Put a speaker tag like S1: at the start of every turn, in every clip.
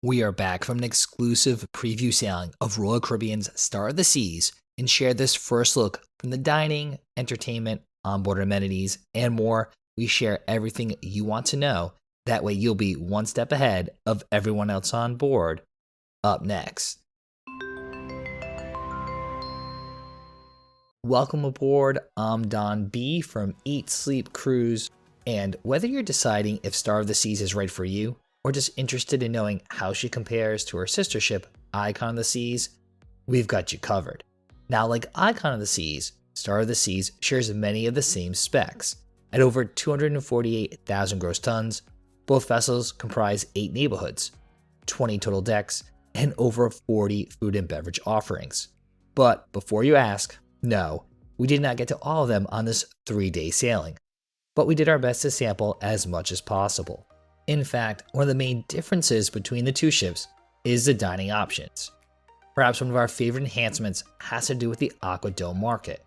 S1: We are back from an exclusive preview sailing of Royal Caribbean's Star of the Seas and share this first look from the dining, entertainment, onboard amenities, and more. We share everything you want to know. That way you'll be one step ahead of everyone else on board. Up next. Welcome aboard. I'm Don B from Eat Sleep Cruise. And whether you're deciding if Star of the Seas is right for you, or just interested in knowing how she compares to her sister ship, Icon of the Seas, we've got you covered. Now, like Icon of the Seas, Star of the Seas shares many of the same specs. At over 248,000 gross tons, both vessels comprise 8 neighborhoods, 20 total decks, and over 40 food and beverage offerings. But before you ask, no, we did not get to all of them on this 3-day sailing, but we did our best to sample as much as possible. In fact, one of the main differences between the two ships is the dining options. Perhaps one of our favorite enhancements has to do with the Aqua Dome market.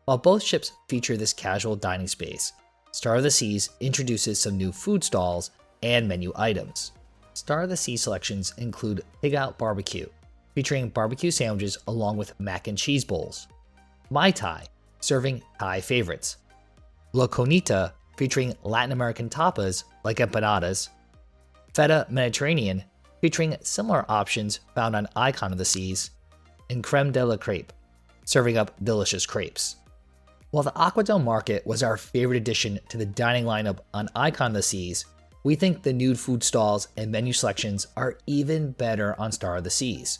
S1: While both ships feature this casual dining space, Star of the Seas introduces some new food stalls and menu items. Star of the Seas selections include Pig Out Barbecue, featuring barbecue sandwiches along with mac and cheese bowls. Mai Tai, serving Thai favorites. La Conita, featuring Latin American tapas like empanadas. Feta Mediterranean, featuring similar options found on Icon of the Seas. And Creme de la Crepe, serving up delicious crepes. While the Aqua Dome market was our favorite addition to the dining lineup on Icon of the Seas, we think the nude food stalls and menu selections are even better on Star of the Seas.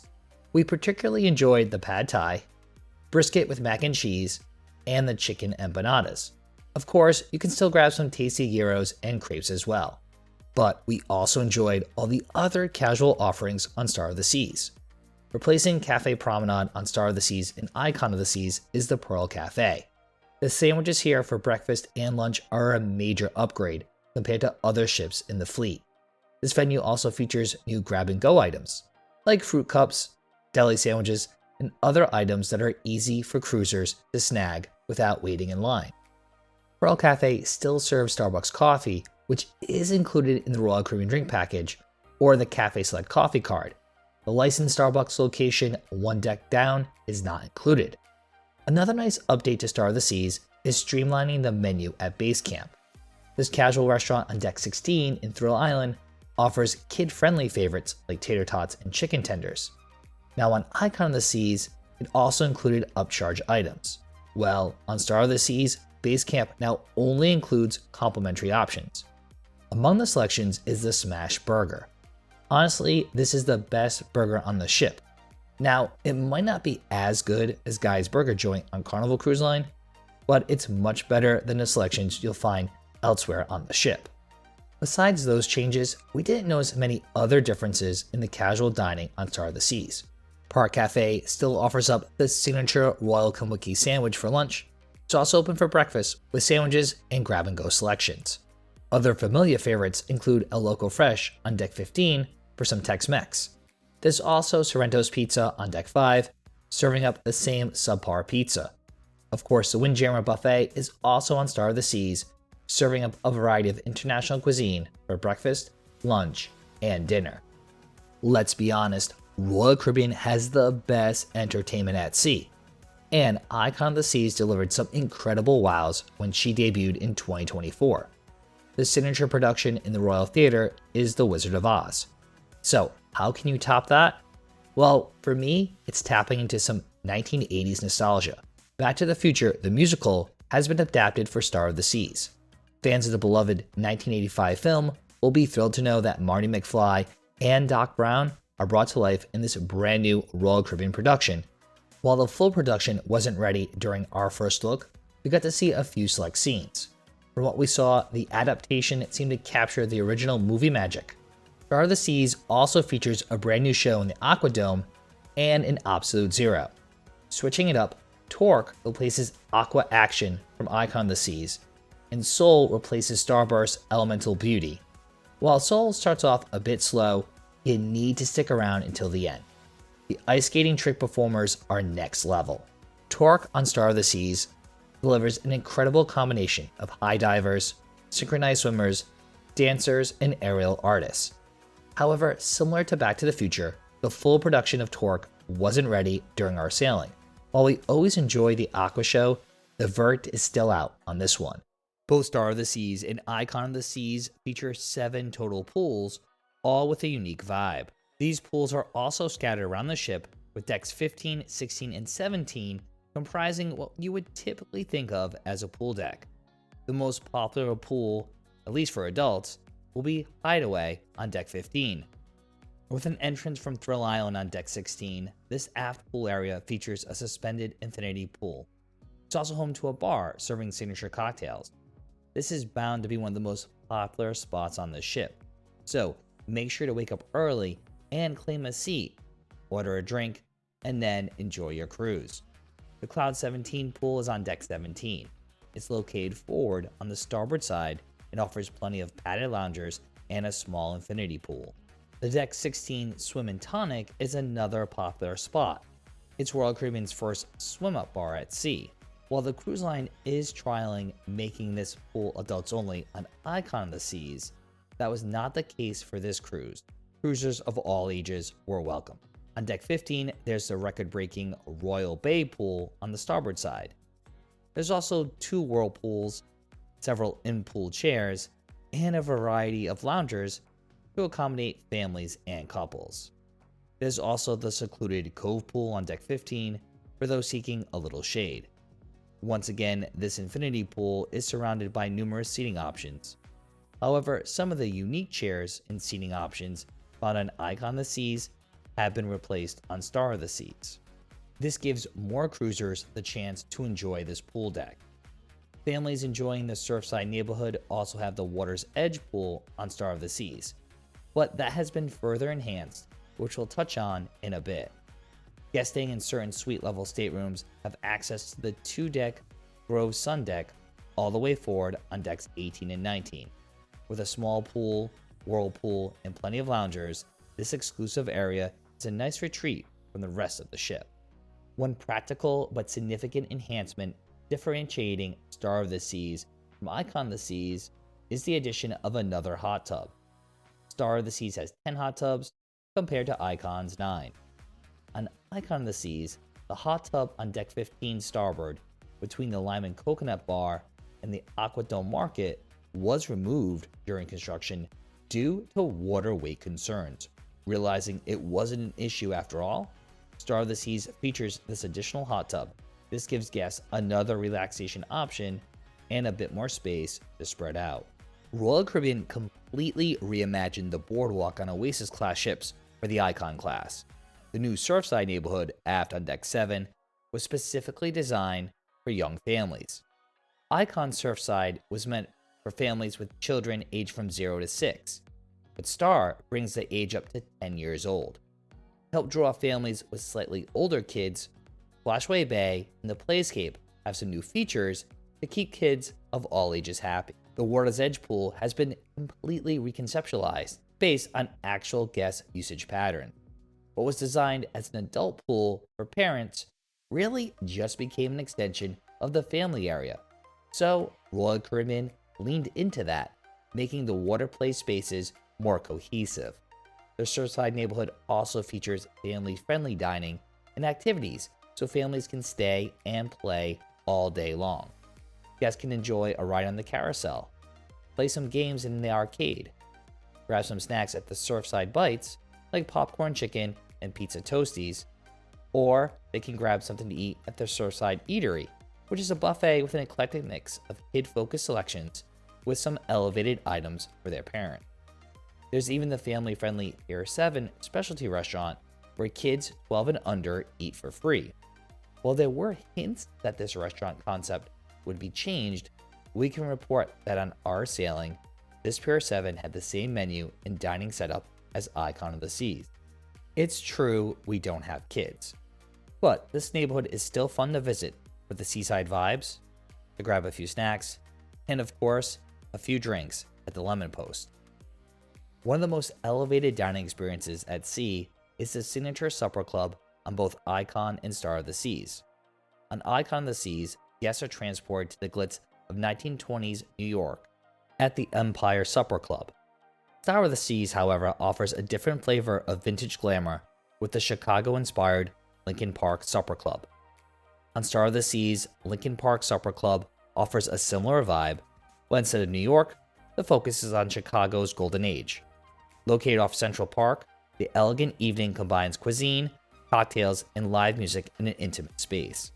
S1: We particularly enjoyed the pad thai, brisket with mac and cheese, and the chicken empanadas. Of course, you can still grab some tasty gyros and crepes as well. But we also enjoyed all the other casual offerings on Star of the Seas. Replacing Cafe Promenade on Star of the Seas and Icon of the Seas is the Pearl Cafe. The sandwiches here for breakfast and lunch are a major upgrade compared to other ships in the fleet. This venue also features new grab-and-go items, like fruit cups, deli sandwiches, and other items that are easy for cruisers to snag without waiting in line. Pearl Cafe still serves Starbucks coffee, which is included in the Royal Caribbean drink package, or the Cafe Select coffee card. The licensed Starbucks location one deck down is not included. Another nice update to Star of the Seas is streamlining the menu at base camp. This casual restaurant on Deck 16 in Thrill Island offers kid-friendly favorites like tater tots and chicken tenders. Now on Icon of the Seas, it also included upcharge items. Well, on Star of the Seas, base camp now only includes complimentary options. Among the selections is the Smash Burger. Honestly, this is the best burger on the ship. Now, it might not be as good as Guy's Burger Joint on Carnival Cruise Line, but it's much better than the selections you'll find elsewhere on the ship. Besides those changes, we didn't notice many other differences in the casual dining on Star of the Seas. Park Cafe still offers up the signature Royal Kamwiki sandwich for lunch. It's also open for breakfast with sandwiches and grab-and-go selections. Other familiar favorites include El Loco Fresh on Deck 15 for some Tex-Mex. There's also Sorrento's Pizza on Deck 5, serving up the same subpar pizza. Of course, the Windjammer Buffet is also on Star of the Seas, serving up a variety of international cuisine for breakfast, lunch, and dinner. Let's be honest, Royal Caribbean has the best entertainment at sea. And Icon of the Seas delivered some incredible wows when she debuted in 2024. The signature production in the Royal Theatre is The Wizard of Oz. So, how can you top that? Well, for me, it's tapping into some 1980s nostalgia. Back to the Future, the musical, has been adapted for Star of the Seas. Fans of the beloved 1985 film will be thrilled to know that Marty McFly and Doc Brown are brought to life in this brand new Royal Caribbean production. While the full production wasn't ready during our first look, we got to see a few select scenes. From what we saw, the adaptation seemed to capture the original movie magic. Star of the Seas also features a brand new show in the Aqua Dome and an Absolute Zero. Switching it up, Torque replaces Aqua Action from Icon of the Seas, and Soul replaces Starburst Elemental Beauty. While Soul starts off a bit slow, you need to stick around until the end. The ice skating trick performers are next level. Torque on Star of the Seas delivers an incredible combination of high divers, synchronized swimmers, dancers, and aerial artists. However, similar to Back to the Future, the full production of Torque wasn't ready during our sailing. While we always enjoy the Aqua Show, the verdict is still out on this one. Both Star of the Seas and Icon of the Seas feature 7 total pools, all with a unique vibe. These pools are also scattered around the ship, with decks 15, 16, and 17 comprising what you would typically think of as a pool deck. The most popular pool, at least for adults, will be Hideaway on deck 15. With an entrance from Thrill Island on deck 16, this aft pool area features a suspended infinity pool. It's also home to a bar serving signature cocktails. This is bound to be one of the most popular spots on the ship, so make sure to wake up early and claim a seat, order a drink, and then enjoy your cruise. The Cloud 17 pool is on deck 17. It's located forward on the starboard side and offers plenty of padded loungers and a small infinity pool. The deck 16 Swim and Tonic is another popular spot. It's Royal Caribbean's first swim-up bar at sea. While the cruise line is trialing making this pool adults only on Icon of the Seas, that was not the case for this cruise. Cruisers of all ages were welcome. On deck 15, there's the record-breaking Royal Bay pool on the starboard side. There's also 2 whirlpools, several in-pool chairs, and a variety of loungers to accommodate families and couples. There's also the secluded Cove pool on deck 15 for those seeking a little shade. Once again, this infinity pool is surrounded by numerous seating options. However, some of the unique chairs and seating options found on Icon of the Seas have been replaced on Star of the Seas. This gives more cruisers the chance to enjoy this pool deck. Families enjoying the Surfside neighborhood also have the Water's Edge pool on Star of the Seas, but that has been further enhanced, which we'll touch on in a bit. Guests staying in certain suite level staterooms have access to the 2-deck Grove Sun deck all the way forward on decks 18 and 19. With a small pool, whirlpool, and plenty of loungers, this exclusive area is a nice retreat from the rest of the ship. One practical but significant enhancement differentiating Star of the Seas from Icon of the Seas is the addition of another hot tub. Star of the Seas has 10 hot tubs compared to Icon's 9. On Icon of the Seas, the hot tub on deck 15 starboard between the Lime and Coconut Bar and the Aquadome Market was removed during construction due to water weight concerns. Realizing it wasn't an issue after all, Star of the Seas features this additional hot tub. This gives guests another relaxation option and a bit more space to spread out. Royal Caribbean completely reimagined the boardwalk on Oasis class ships for the Icon class. The new Surfside neighborhood aft on deck 7 was specifically designed for young families. Icon Surfside was meant for families with children aged from 0 to 6, but Star brings the age up to 10 years old. To help draw families with slightly older kids, Splashway Bay and the Playscape have some new features to keep kids of all ages happy. The Water's Edge pool has been completely reconceptualized based on actual guest usage patterns. What was designed as an adult pool for parents really just became an extension of the family area. So Royal Caribbean leaned into that, making the water play spaces more cohesive. The Surfside neighborhood also features family-friendly dining and activities so families can stay and play all day long. Guests can enjoy a ride on the carousel, play some games in the arcade, grab some snacks at the Surfside Bites like popcorn chicken and pizza toasties, or they can grab something to eat at the Surfside Eatery, which is a buffet with an eclectic mix of kid-focused selections with some elevated items for their parent. There's even the family-friendly Pier 7 specialty restaurant where kids 12 and under eat for free. While there were hints that this restaurant concept would be changed, we can report that on our sailing, this Pier 7 had the same menu and dining setup as Icon of the Seas. It's true we don't have kids, but this neighborhood is still fun to visit with the seaside vibes, to grab a few snacks, and of course, a few drinks at the Lemon Post. One of the most elevated dining experiences at sea is the signature supper club on both Icon and Star of the Seas. On Icon of the Seas, guests are transported to the glitz of 1920s New York at the Empire Supper Club. Star of the Seas, however, offers a different flavor of vintage glamour with the Chicago-inspired Lincoln Park Supper Club. On Star of the Seas, Lincoln Park Supper Club offers a similar vibe, but instead of New York, the focus is on Chicago's Golden Age. Located off Central Park, the elegant evening combines cuisine, cocktails, and live music in an intimate space.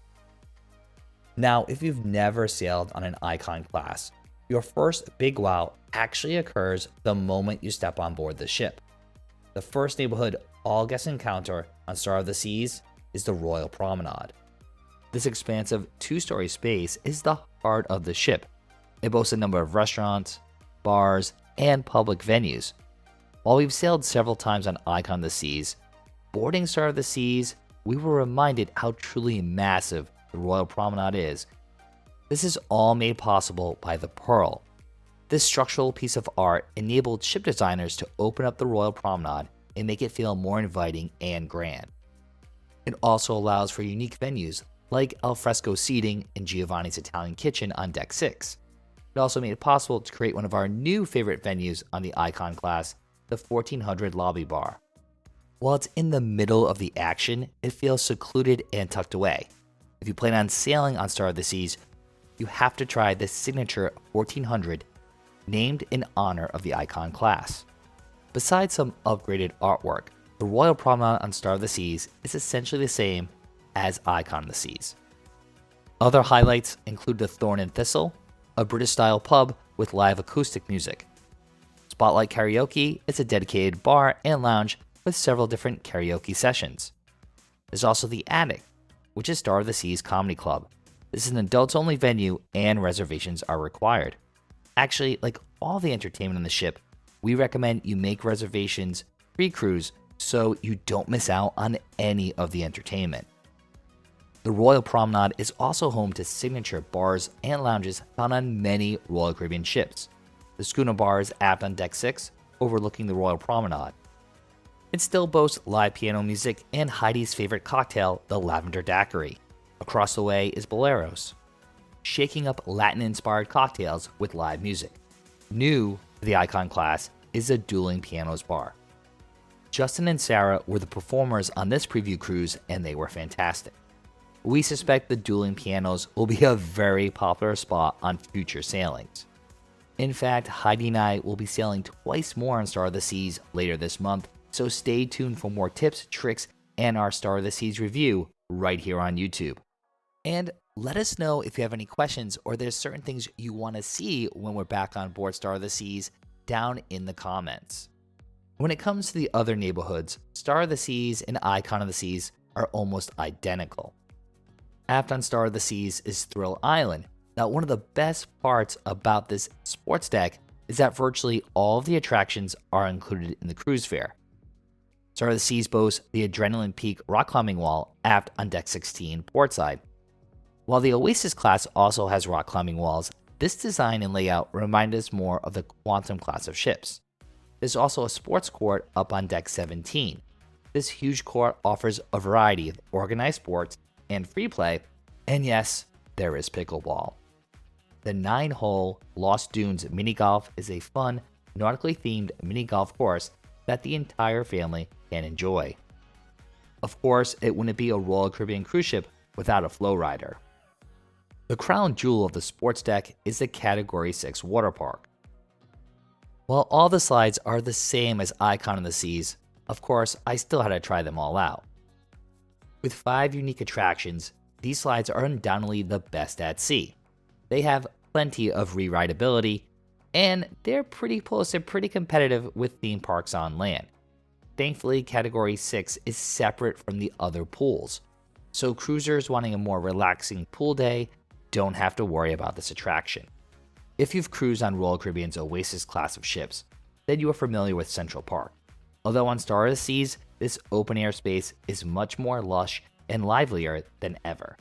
S1: Now, if you've never sailed on an Icon class, your first big wow actually occurs the moment you step on board the ship. The first neighborhood all guests encounter on Star of the Seas is the Royal Promenade. This expansive two-story space is the heart of the ship. It boasts a number of restaurants, bars, and public venues. While we've sailed several times on Icon of the Seas, boarding Star of the Seas, we were reminded how truly massive the Royal Promenade is. This is all made possible by the Pearl. This structural piece of art enabled ship designers to open up the Royal Promenade and make it feel more inviting and grand. It also allows for unique venues like alfresco seating in Giovanni's Italian Kitchen on Deck 6. It also made it possible to create one of our new favorite venues on the Icon class, the 1400 Lobby Bar. While it's in the middle of the action, it feels secluded and tucked away. If you plan on sailing on Star of the Seas, you have to try the signature 1400, named in honor of the Icon class. Besides some upgraded artwork, the Royal Promenade on Star of the Seas is essentially the same as Icon of the Seas. Other highlights include the Thorn and Thistle, a British-style pub with live acoustic music. Spotlight Karaoke is a dedicated bar and lounge with several different karaoke sessions. There's also the Attic, which is Star of the Seas Comedy Club. This is an adults-only venue and reservations are required. Actually, like all the entertainment on the ship, we recommend you make reservations pre-cruise so you don't miss out on any of the entertainment. The Royal Promenade is also home to signature bars and lounges found on many Royal Caribbean ships. The Schooner Bar is aft on Deck 6, overlooking the Royal Promenade. It still boasts live piano music and Heidi's favorite cocktail, the Lavender Daiquiri. Across the way is Boleros, shaking up Latin-inspired cocktails with live music. New for the Icon class is the Dueling Pianos Bar. Justin and Sarah were the performers on this preview cruise and they were fantastic. We suspect the Dueling Pianos will be a very popular spot on future sailings. In fact, Heidi and I will be sailing twice more on Star of the Seas later this month, so stay tuned for more tips, tricks, and our Star of the Seas review right here on YouTube. And let us know if you have any questions or there's certain things you want to see when we're back on board Star of the Seas down in the comments. When it comes to the other neighborhoods, Star of the Seas and Icon of the Seas are almost identical. Aft on Star of the Seas is Thrill Island. Now, one of the best parts about this sports deck is that virtually all of the attractions are included in the cruise fare. Star of the Seas boasts the Adrenaline Peak rock climbing wall aft on Deck 16 portside. While the Oasis class also has rock climbing walls, this design and layout remind us more of the Quantum class of ships. There's also a sports court up on Deck 17. This huge court offers a variety of organized sports and free play, and yes, there is pickleball. The 9-hole Lost Dunes mini golf is a fun, nautically themed mini golf course that the entire family can enjoy. Of course, it wouldn't be a Royal Caribbean cruise ship without a flow rider. The crown jewel of the sports deck is the Category 6 water park. While all the slides are the same as Icon of the Seas, of course, I still had to try them all out. With 5 unique attractions, these slides are undoubtedly the best at sea. They have plenty of re-rideability, and they're pretty close and pretty competitive with theme parks on land. Thankfully, Category 6 is separate from the other pools, so cruisers wanting a more relaxing pool day don't have to worry about this attraction. If you've cruised on Royal Caribbean's Oasis class of ships, then you are familiar with Central Park. Although on Star of the Seas, this open-air space is much more lush and livelier than ever.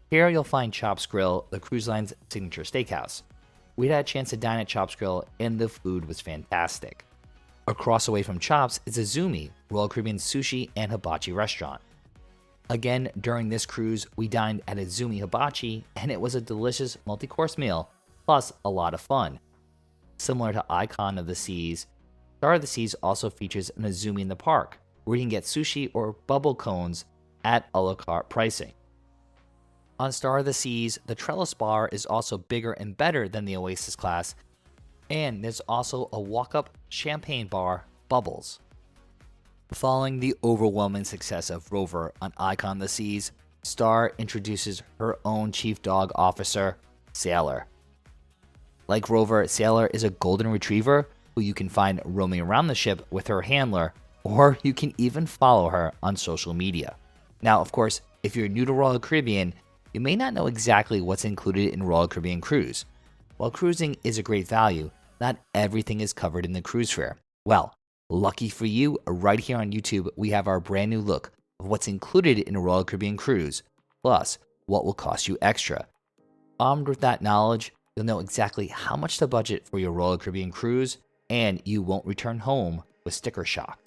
S1: Here you'll find Chops Grill, the cruise line's signature steakhouse. We had a chance to dine at Chops Grill and the food was fantastic. Across the way from Chops is Azumi, Royal Caribbean sushi and hibachi restaurant. Again, during this cruise, we dined at Azumi Hibachi and it was a delicious multi-course meal, plus a lot of fun. Similar to Icon of the Seas, Star of the Seas also features an Azumi in the park, where you can get sushi or bubble cones at a la carte pricing. On Star of the Seas, the trellis bar is also bigger and better than the Oasis class, and there's also a walk-up champagne bar, Bubbles. Following the overwhelming success of Rover on Icon of the Seas, Star introduces her own chief dog officer, Sailor. Like Rover, Sailor is a golden retriever who you can find roaming around the ship with her handler, or you can even follow her on social media. Now, of course, if you're new to Royal Caribbean, you may not know exactly what's included in Royal Caribbean Cruise. While cruising is a great value, not everything is covered in the cruise fare. Well, lucky for you, right here on YouTube, we have our brand new look of what's included in a Royal Caribbean Cruise, plus what will cost you extra. Armed with that knowledge, you'll know exactly how much to budget for your Royal Caribbean Cruise, and you won't return home with sticker shock.